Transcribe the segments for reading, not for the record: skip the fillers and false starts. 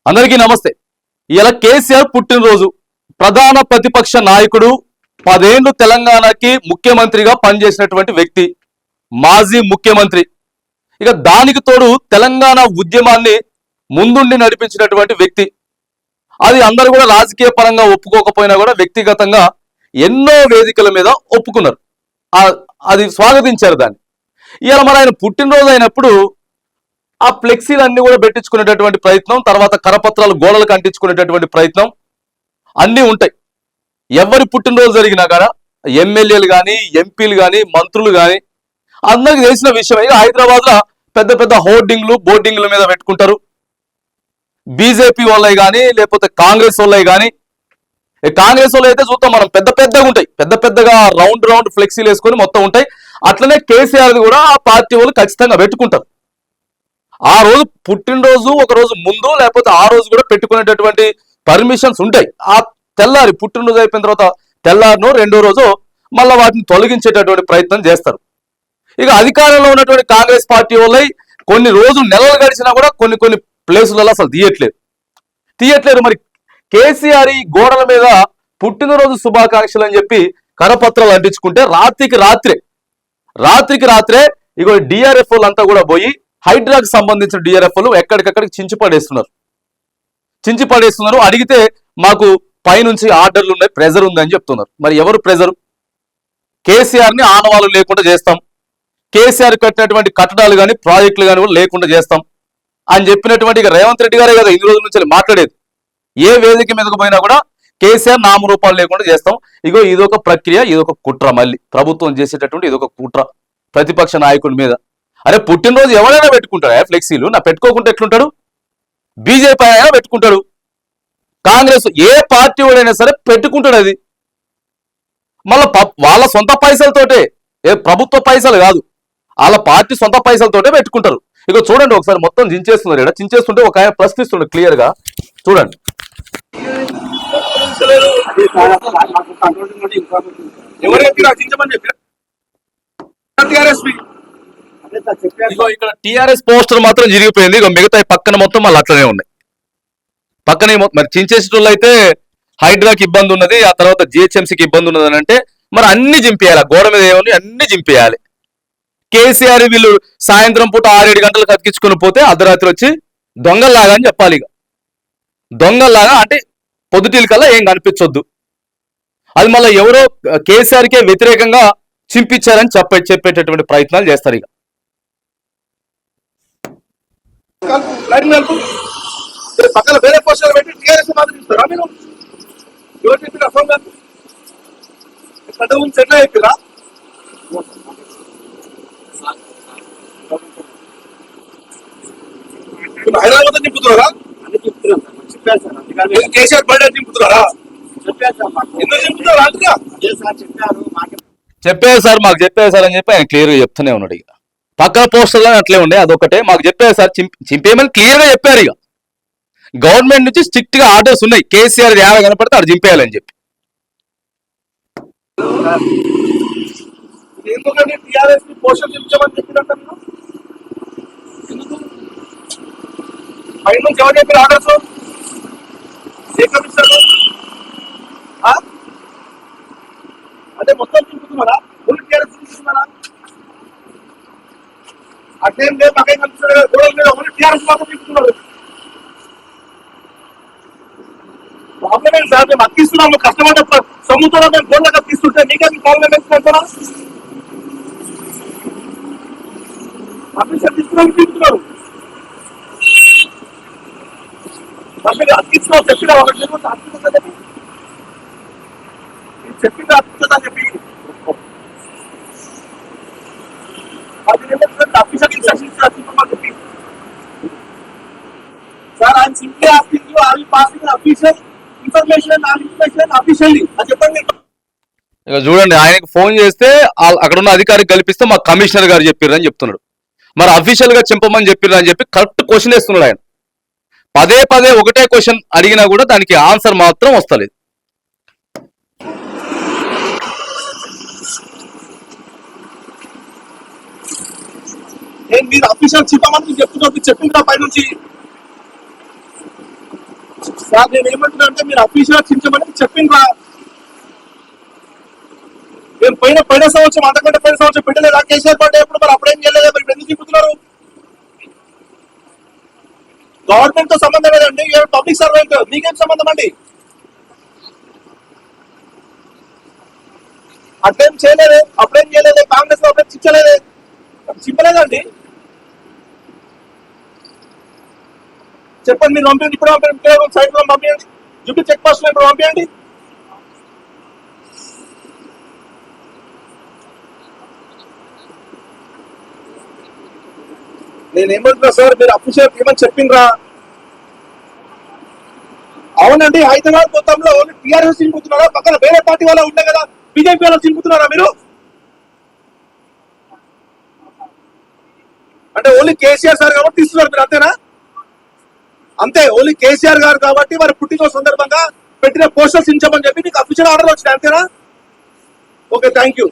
అందరికీ నమస్తే. ఇలా కేసీఆర్ పుట్టినరోజు. ప్రధాన ప్రతిపక్ష నాయకుడు, 10 ఏళ్లు తెలంగాణకి ముఖ్యమంత్రిగా పనిచేసినటువంటి వ్యక్తి, మాజీ ముఖ్యమంత్రి. ఇక దానికి తోడు తెలంగాణ ఉద్యమాన్ని ముందుండి నడిపించినటువంటి వ్యక్తి. అది అందరూ కూడా రాజకీయ పరంగా ఒప్పుకోకపోయినా కూడా వ్యక్తిగతంగా ఎన్నో వేదికల మీద ఒప్పుకున్నారు, అది స్వాగతించారు దాన్ని. ఇలా మరి ఆయన పుట్టినరోజు అయినప్పుడు ఆ ఫ్లెక్సీలన్నీ కూడా పెట్టించుకునేటటువంటి ప్రయత్నం, తర్వాత కరపత్రాలు గోడలకు అంటించుకునేటటువంటి ప్రయత్నం అన్నీ ఉంటాయి. ఎవరి పుట్టినరోజు జరిగినా కూడా ఎమ్మెల్యేలు కానీ, ఎంపీలు కానీ, మంత్రులు కానీ అందరికి తెలిసిన విషయమే. హైదరాబాద్ లో పెద్ద పెద్ద హోర్డింగ్లు, బోర్డింగ్ల మీద పెట్టుకుంటారు. బీజేపీ వాళ్ళవి కానీ, లేకపోతే కాంగ్రెస్ వాళ్ళవి కానీ. కాంగ్రెస్ వాళ్ళు అయితే చూస్తాం మనం, పెద్ద పెద్దగా ఉంటాయి, పెద్ద పెద్దగా రౌండ్ రౌండ్ ఫ్లెక్సీలు వేసుకొని మొత్తం ఉంటాయి. అట్లనే కేసీఆర్ కూడా ఆ పార్టీ వాళ్ళు ఖచ్చితంగా పెట్టుకుంటారు. ఆ రోజు పుట్టినరోజు ఒక రోజు ముందు, లేకపోతే ఆ రోజు కూడా పెట్టుకునేటటువంటి పర్మిషన్స్ ఉంటాయి. ఆ తెల్లారి పుట్టినరోజు అయిపోయిన తర్వాత తెల్లారినో రెండో రోజు మళ్ళీ వాటిని తొలగించేటటువంటి ప్రయత్నం చేస్తారు. ఇక అధికారంలో ఉన్నటువంటి కాంగ్రెస్ పార్టీ వాళ్ళై కొన్ని రోజులు నెలలు గడిచినా కూడా కొన్ని ప్లేసులలో అసలు తీయట్లేరు. మరి కేసీఆర్ ఈ గోడల మీద పుట్టినరోజు శుభాకాంక్షలు అని చెప్పి కరపత్రాలు అంటించుకుంటే రాత్రికి రాత్రే ఇగో డిఆర్ఎఫ్ వాళ్ళంతా కూడా పోయి హైడ్రాకు సంబంధించిన డిఆర్ఎఫ్లు ఎక్కడికక్కడికి చించి పడేస్తున్నారు. అడిగితే మాకు పైనుంచి ఆర్డర్లు ఉన్నాయి, ప్రెజర్ ఉందని చెప్తున్నారు. మరి ఎవరు ప్రెజరు? కేసీఆర్ ని ఆనవాళ్ళు లేకుండా చేస్తాం, కేసీఆర్ కట్టినటువంటి కట్టడాలు కానీ ప్రాజెక్టులు కానీ కూడా లేకుండా చేస్తాం అని చెప్పినటువంటి ఇక రేవంత్ రెడ్డి గారే కదా ఇన్ని రోజుల నుంచి మాట్లాడేది. ఏ వేదిక మీదకు పోయినా కూడా కేసీఆర్ నామరూపాలు లేకుండా చేస్తాం. ఇగో ఇదొక ప్రక్రియ, ఇదొక కుట్ర, మళ్ళీ ప్రభుత్వం చేసేటటువంటి ఇదొక కుట్ర ప్రతిపక్ష నాయకుడి మీద. అరే పుట్టినరోజు ఎవరైనా పెట్టుకుంటాడా ఫ్లెక్సీలు? నా పెట్టుకోకుండా ఎట్లుంటాడు? బీజేపీ అయినా పెట్టుకుంటాడు, కాంగ్రెస్ ఏ పార్టీ వాడైనా సరే పెట్టుకుంటాడు. అది మళ్ళా వాళ్ళ సొంత పైసలతోటే, ఏ ప్రభుత్వ పైసలు కాదు, వాళ్ళ పార్టీ సొంత పైసలతోటే పెట్టుకుంటారు. ఇక చూడండి ఒకసారి మొత్తం చించేస్తున్నారు. ఇక్కడ చించేస్తుంటే ఒక ఆయన ప్రశ్నిస్తున్నాడు క్లియర్ గా, చూడండి. ఇక్కడ టిఆర్ఎస్ పోస్టర్ మాత్రం జరిగిపోయింది. ఇక మిగతా పక్కన మొత్తం మళ్ళీ అట్లనే ఉన్నాయి. పక్కనే మరి చించేసేటోళ్ళు అయితే హైడ్రాకి ఇబ్బంది ఉన్నది, ఆ తర్వాత జిహెచ్ఎంసీకి ఇబ్బంది ఉన్నది అని అంటే మరి అన్ని చింపేయాలి. గోడ మీద ఏమని అన్ని చింపేయాలి. కేసీఆర్ వీళ్ళు సాయంత్రం పూట 6-7 గంటలకు అతికించుకొని పోతే అర్ధరాత్రి వచ్చి దొంగల్లాగా అని చెప్పాలి. ఇక దొంగల్లాగా అంటే పొద్దుటీల కల్లా ఏం కనిపించొద్దు. అది మళ్ళీ ఎవరో కేసీఆర్కే వ్యతిరేకంగా చింపించారని చెప్పేటటువంటి ప్రయత్నాలు చేస్తారు. ఇక పక్కన వేరే పోస్టర్లు పెట్టి టీఆర్ఎస్ మాత్రం ఇస్తారా మీరు? ఎవరు చెప్పిన అసలు పెద్ద గురించి ఎట్లా చెప్పిరా? హైదరాబాద్ నింపుతున్నారా? కేసీఆర్ బర్త్డే నింపుతున్నారా? ఎందుకు నింపుతున్నారా? చెప్పారు సార్, మాకు చెప్పారు సార్ అని చెప్పి ఆయన క్లియర్ గా చెప్తూనే ఉన్నాడు. ఇక పక్కన పోస్టర్లో అట్లే ఉండే, అదొకటే మాకు చెప్పారు సార్, చింపేయమని క్లియర్ గా చెప్పారు. ఇక గవర్నమెంట్ నుంచి స్ట్రిక్ట్ గా ఆర్డర్స్ ఉన్నాయి, కేసీఆర్ ఏడ కనపడితే అది చింపేయాలని చెప్పి. ఎందుకంటే టీఆర్ఎస్ పోస్టర్ చింపమని చెప్పినట్టు ఎందుకు పై నుంచి ఎవరు చెప్పారు ఆర్డర్స్? ఏ కమిషనర్? అంటే మొత్తం చింపుతున్నారా? Full TRS చింపుతున్నారా? అట్లేం లేదు, పక్కన కమిషనర్ గోడల మీద ఓన్లీ టీఆర్ఎస్ మాత్రం చింపుతున్నారు. ప్రాబ్లం ఏంటి సార్? మేము అక్కిస్తున్నాము, కష్టపడ్డ సొమ్ముతో మేము గోడలకు అక్కిస్తుంటే మీకేమి ప్రాబ్లం ఏంటంటారా? అఫీషియల్ తీసుకున్నాను తీసుకున్నారు, మీరు అక్కిస్తున్నావు చెప్పిన ఒకటి చెప్పింది అద్భుతంగా చెప్పి అఫీషియల్ ఇన్స్ట్రక్షన్స్ చెప్పి సార్ ఆయన simply asking you are you passing official information officially అది చెప్పండి. ఇక చూడండి, ఆయనకు ఫోన్ చేస్తే అక్కడ ఉన్న అధికారికి కల్పిస్తే మా కమిషనర్ గారు చెప్పారు అని చెప్తున్నాడు. మరి అఫీషియల్ గా చెప్పమని చెప్పారు అని చెప్పి కరెక్ట్ క్వశ్చన్ వేస్తున్నాడు ఆయన. పదే ఒకటే క్వశ్చన్ అడిగినా కూడా దానికి ఆన్సర్ మాత్రం వస్తలేదు. మీరు అఫీషియల్ చెప్పమని చెప్తున్నారు, చెప్పిందా పై నుంచి సార్ నేను ఏమంటున్నా అంటే మీరు అఫీషియల్ చించమని చెప్పిండ్రా. మేము పోయిన సంవత్సరం అంతకంటే పోయిన సంవత్సరం పెట్టలేదు ఆ కేసీఆర్ పార్టీ ఎప్పుడు, మరి అప్పుడేం చేయలేదు, మరి ఎందుకు చెప్తున్నారు? గవర్నమెంట్ తో సంబంధం లేదండి, పబ్లిక్ సర్వెంట్, మీకేం సంబంధం అండి? అట్లేం చేయలేదు, అప్పుడేం చేయలేదు, కాంగ్రెస్ లో అప్పుడేం చించలేదండి. చెప్పండి, మీరు పంపించండి, ఇప్పుడు పంపించండి, సైడ్ లో పంపించండి, జుట్టు చెక్ పోస్ట్ లో ఇప్పుడు పంపించండి. నేనేమంటున్నా సార్, మీరు అఫీషియల్ ఏమని చెప్పిండ్రా? అవునండి, హైదరాబాద్ మొత్తంలో ఓన్లీ టీఆర్ఎస్ చింపుతున్నారా? పక్కన వేరే పార్టీ వాళ్ళు ఉంటాయి కదా, బీజేపీ వాళ్ళు చింపుతున్నారా మీరు? అంటే ఓన్లీ కేసీఆర్ సార్ కాబట్టి తీస్తున్నారు మీరు, అంతేనా? అంతే, ఓన్లీ కేసీఆర్ గారు కాబట్టి వారి పుట్టినరోజు సందర్భంగా పెట్టిన పోస్టర్స్ చించమని చెప్పి మీకు అఫీషియల్ ఆర్డర్ వచ్చినాయి, అంతేనా? Okay, thank you.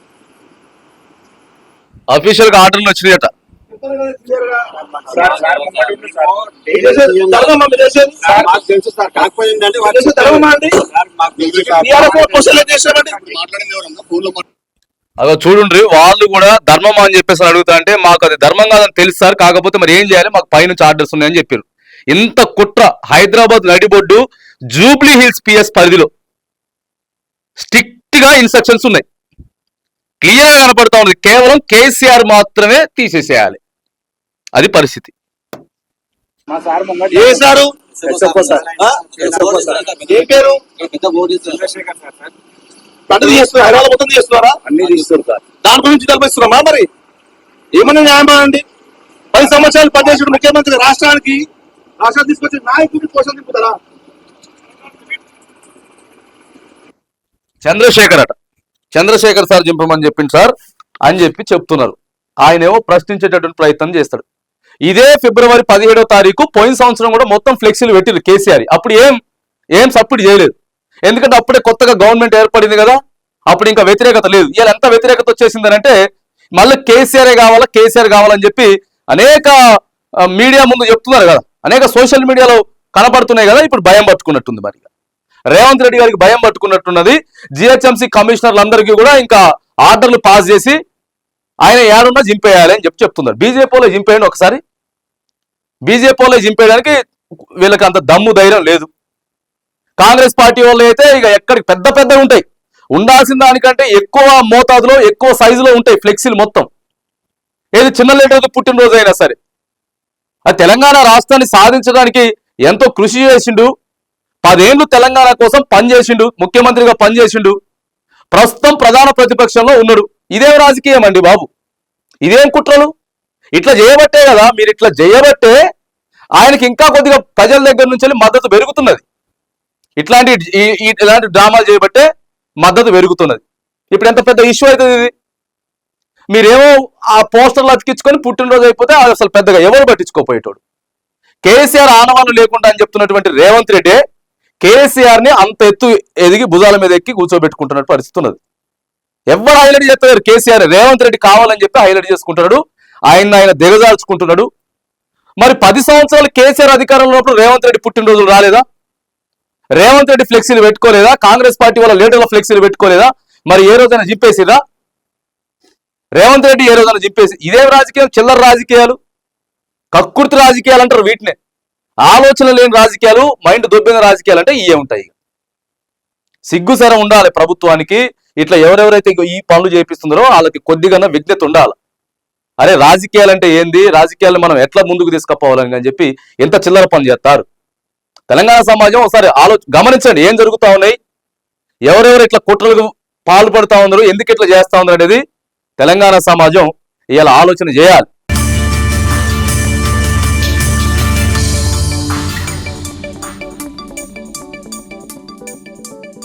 అఫీషియల్ గా ఆర్డర్లు వచ్చినాయట. అదో చూడండి, వాళ్ళు కూడా ధర్మం అని చెప్పేసి అడుగుతా అంటే మాకు అది ధర్మం కాదని తెలుసు సార్, కాకపోతే మరి ఏం చేయాలి, మాకు పైనుంచి ఆర్డర్స్ ఉన్నాయని చెప్పారు. ఇంత కుట్ర హైదరాబాద్ నడిబొడ్డు జూబ్లీ హిల్స్ పిఎస్ పరిధిలో స్ట్రిక్ట్ గా ఇన్స్ట్రక్షన్స్ ఉన్నాయి, క్లియర్ గా కనపడతా ఉంది. కేవలం కేసీఆర్ మాత్రమే తీసేసేయాలి, అది పరిస్థితి. ఏ సారు? ఏ పేరు? అన్ని చేస్తున్నారు, హైదరాబాద్ మొత్తం చేస్తున్నారా? అన్ని తీస్తున్నారు. దాని గురించి కల్పిస్తున్నామా? మరి ఏమన్నా న్యాయం అండి? 10 సంవత్సరాలు పనిచేసిన ముఖ్యమంత్రి రాష్ట్రానికి తీసుకొచ్చి నాయకుడికి కోసం తిప్పుతారా? చంద్రశేఖర్ సార్ చింపమని చెప్పింది సార్ అని చెప్పి చెప్తున్నారు. ఆయనేమో ప్రశ్నించేటటువంటి ప్రయత్నం చేస్తాడు. ఇదే ఫిబ్రవరి 17వ తారీఖు పోయిన సంవత్సరం కూడా మొత్తం ఫ్లెక్సీలు పెట్టిరు కేసీఆర్. అప్పుడు ఏం సపోర్ట్ చేయలేదు, ఎందుకంటే అప్పుడే కొత్తగా గవర్నమెంట్ ఏర్పడింది కదా, అప్పుడు ఇంకా వ్యతిరేకత లేదు. ఇలా ఎంత వ్యతిరేకత వచ్చేసిందనంటే మళ్ళీ కేసీఆర్ కావాలని చెప్పి అనేక మీడియా ముందు చెప్తున్నారు కదా, అనేక సోషల్ మీడియాలో కనపడుతున్నాయి కదా. ఇప్పుడు భయం పట్టుకున్నట్టుంది, మరి రేవంత్ రెడ్డి గారికి భయం పట్టుకున్నట్టున్నది. జిహెచ్ఎంసీ కమిషనర్లందరికీ కూడా ఇంకా ఆర్డర్లు పాస్ చేసి ఆయన ఏడున్నా జింపేయాలి అని చెప్తున్నారు. బీజేపీలో జింపేయండి ఒకసారి. బీజేపీలో జింపేయడానికి వీళ్ళకి అంత దమ్ము ధైర్యం లేదు. కాంగ్రెస్ పార్టీ వాళ్ళు అయితే ఇక ఎక్కడికి పెద్ద ఉంటాయి, ఉండాల్సిన దానికంటే ఎక్కువ మోతాదులో ఎక్కువ సైజులో ఉంటాయి ఫ్లెక్సీలు మొత్తం. ఏది చిన్న లేటు పుట్టినరోజు అయినా సరే. ఆ తెలంగాణ రాష్ట్రాన్ని సాధించడానికి ఎంతో కృషి చేసిండు, 10 ఏళ్ళు తెలంగాణ కోసం పనిచేసిండు, ముఖ్యమంత్రిగా పనిచేసిండు, ప్రస్తుతం ప్రధాన ప్రతిపక్షంలో ఉన్నాడు. ఇదేం రాజకీయం అండి బాబు, ఇదేం కుట్రలు? ఇట్లా చేయబట్టే కదా, మీరు ఇట్లా చేయబట్టే ఆయనకి ఇంకా కొద్దిగా ప్రజల దగ్గర నుంచి మద్దతు పెరుగుతున్నది. ఇలాంటి డ్రామాలు చేయబట్టే మద్దతు పెరుగుతున్నది. ఇప్పుడు ఎంత పెద్ద ఇష్యూ అవుతుంది ఇది. మీరేమో ఆ పోస్టర్లు అతికించుకొని పుట్టినరోజు అయిపోతే అసలు పెద్దగా ఎవరు పట్టించుకోపోయేటోడు. కేసీఆర్ ఆనవాళ్ళు లేకుండా అని చెప్తున్నటువంటి రేవంత్ రెడ్డి కేసీఆర్ ని అంత ఎత్తు ఎదిగి భుజాల మీద ఎక్కి కూర్చోబెట్టుకుంటున్నట్టు పరిస్థితి ఉన్నది. ఎవరు హైలైట్ చేస్తారు? కేసీఆర్. రేవంత్ రెడ్డి కావాలని చెప్పి హైలైట్ చేసుకుంటున్నాడు, ఆయన దిగజార్చుకుంటున్నాడు. మరి 10 సంవత్సరాలు కేసీఆర్ అధికారంలో ఉన్నప్పుడు రేవంత్ రెడ్డి పుట్టినరోజులు రాలేదా? రేవంత్ రెడ్డి ఫ్లెక్సీలు పెట్టుకోలేదా? కాంగ్రెస్ పార్టీ వాళ్ళ లీడర్ల ఫ్లెక్సీలు పెట్టుకోలేదా? మరి ఏ రోజైనా జింపేసిరా? రేవంత్ రెడ్డి ఏ రోజైనా జింపేసి? ఇదేం రాజకీయం? చిల్లర రాజకీయాలు, కక్కుర్తి రాజకీయాలు అంటారు వీటినే. ఆలోచన లేని రాజకీయాలు, మైండ్ దొబ్బిన రాజకీయాలు అంటే ఇవే ఉంటాయి. సిగ్గుసరం ఉండాలి ప్రభుత్వానికి. ఇట్లా ఎవరెవరైతే ఈ పనులు చేపిస్తుందో వాళ్ళకి కొద్దిగా విజ్ఞత ఉండాలి. అరే రాజకీయాలు అంటే ఏంది, రాజకీయాలను మనం ఎట్లా ముందుకు తీసుకుపోవాలని అని చెప్పి ఎంత చిల్లర పని చేస్తారు. తెలంగాణ సమాజం ఒకసారి గమనించండి ఏం జరుగుతా ఉన్నాయి, ఎవరెవరు ఇట్లా కుట్రలకు పాల్పడుతూ ఉన్నారు, ఎందుకు ఇట్లా చేస్తా ఉన్నారు అనేది తెలంగాణ సమాజం ఇలా ఆలోచన చేయాలి.